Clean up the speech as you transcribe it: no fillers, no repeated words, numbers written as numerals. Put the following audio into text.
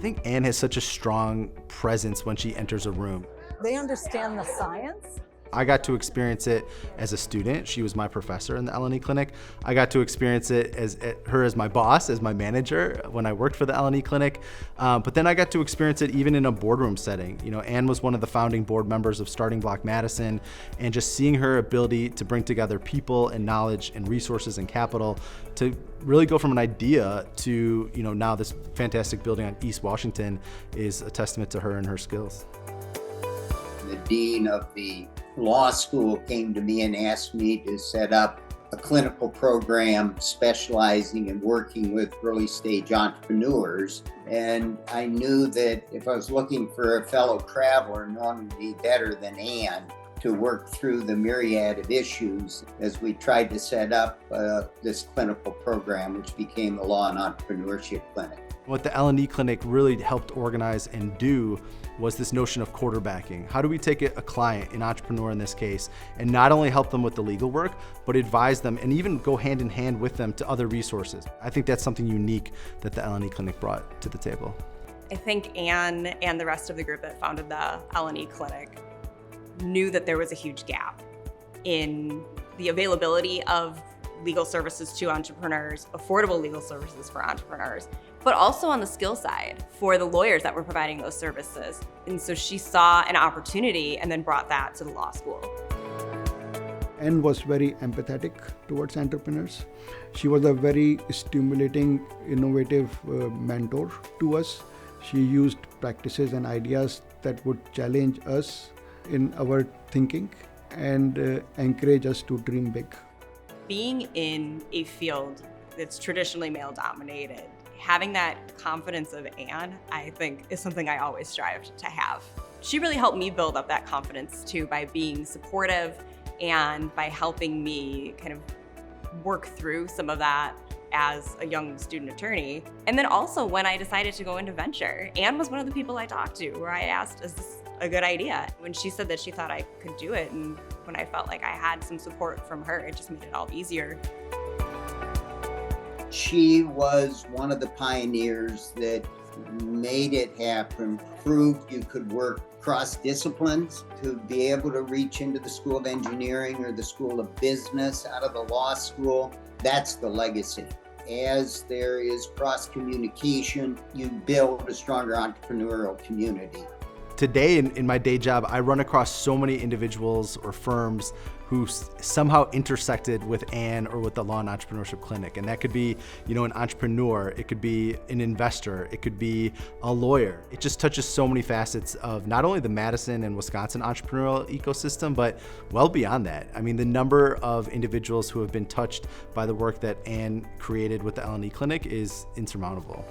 think Anne has such a strong presence when she enters a room. They understand the science. I got to experience it as a student. She was my professor in the L&E clinic. I got to experience it as her as my boss, as my manager when I worked for the L&E clinic. But then I got to experience it even in a boardroom setting. You know, Anne was one of the founding board members of UW-Madison, and just seeing her ability to bring together people and knowledge and resources and capital to really go from an idea to, you know, now this fantastic building on East Washington is a testament to her and her skills. The dean of the law school came to me and asked me to set up a clinical program specializing in working with early stage entrepreneurs. And I knew that if I was looking for a fellow traveler, no one would be better than Anne to work through the myriad of issues as we tried to set up this clinical program, which became the Law and Entrepreneurship Clinic. What the L&E clinic really helped organize and do was this notion of quarterbacking. How do we take a client, an entrepreneur in this case, and not only help them with the legal work, but advise them and even go hand in hand with them to other resources? I think that's something unique that the L&E clinic brought to the table. I think Anne and the rest of the group that founded the L&E clinic knew that there was a huge gap in the availability of legal services to entrepreneurs, affordable legal services for entrepreneurs, but also on the skill side for the lawyers that were providing those services. And so she saw an opportunity and then brought that to the law school. Anne was very empathetic towards entrepreneurs. She was a very stimulating, innovative mentor to us. She used practices and ideas that would challenge us in our thinking and encourage us to dream big. Being in a field that's traditionally male-dominated, having that confidence of Anne, I think, is something I always strive to have. She really helped me build up that confidence too by being supportive and by helping me kind of work through some of that as a young student attorney. And then also when I decided to go into venture, Anne was one of the people I talked to where I asked, is this a good idea? When she said that she thought I could do it, and when I felt like I had some support from her, it just made it all easier. She was one of the pioneers that made it happen, proved you could work cross disciplines to be able to reach into the School of Engineering or the School of Business out of the law school. That's the legacy. As there is cross communication, you build a stronger entrepreneurial community. Today in my day job, I run across so many individuals or firms who somehow intersected with Anne or with the Law and Entrepreneurship Clinic. And that could be, you know, an entrepreneur, it could be an investor, it could be a lawyer. It just touches so many facets of not only the Madison and Wisconsin entrepreneurial ecosystem, but well beyond that. I mean, the number of individuals who have been touched by the work that Anne created with the L&E Clinic is insurmountable.